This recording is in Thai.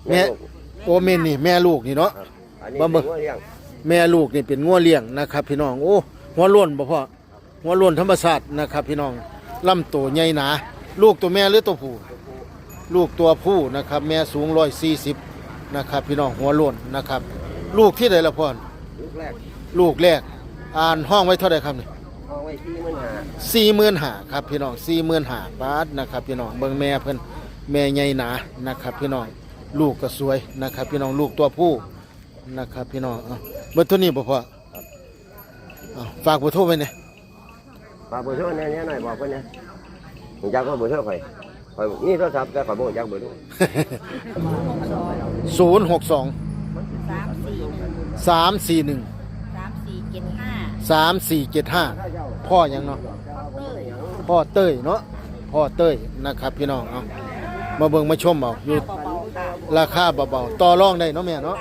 แม่โอเมนนี่แม่ลูกนี่เนาะ อันนี้ บ่เบิ่ เป็น ง งัวเลี้ยง แม่ลูกนี่เป็นงัวเลี้ยงนะครับ พี่น้องโอ้หัวโล้นบ่พ่อหัวโล้นธรรมชาตินะครับ พี่น้องลำตัวใหญ่หนาลูกตัวแม่หรือตัวผู้ลูกตัวผู้นะครับ แม่สูง140นะครับพี่น้องหัวโล้นนะครับ ลูกที่ใดละพ่อ ลูกแรก ลูกแรกอ่านห้องไว้เท่าใดครับนี่ ห้องไว้45,000 ครับพี่น้อง45,000 บาทนะครับพี่น้องเบิ่งแม่เพิ่นแม่ใหญ่หนานะครับ พี่น้องลูกก็สวยนะครับ พี่น้องลูกตัวผู้นะครับ พี่น้องเอาเบอร์โทรนี้บ่พ่อเอาฝากเบอร์โทรไว้เนี่ย ฝากเบอร์โทรแน่ๆหน่อยบอกเพิ่นนะผมจักว่าเบอร์โทรข่อยนี่โทรศัพท์แต่ข่อยบ่รู้จักเบอร์โทร 062 341 3475พ่อหยังเนาะพ่อเต้ยเนาะพ่อเต้ยนะครับพี่น้องเอามาเบิ่งมาชมเอาอยู่ราคาเบาๆต่อรองได้เนาะแม่เนาะ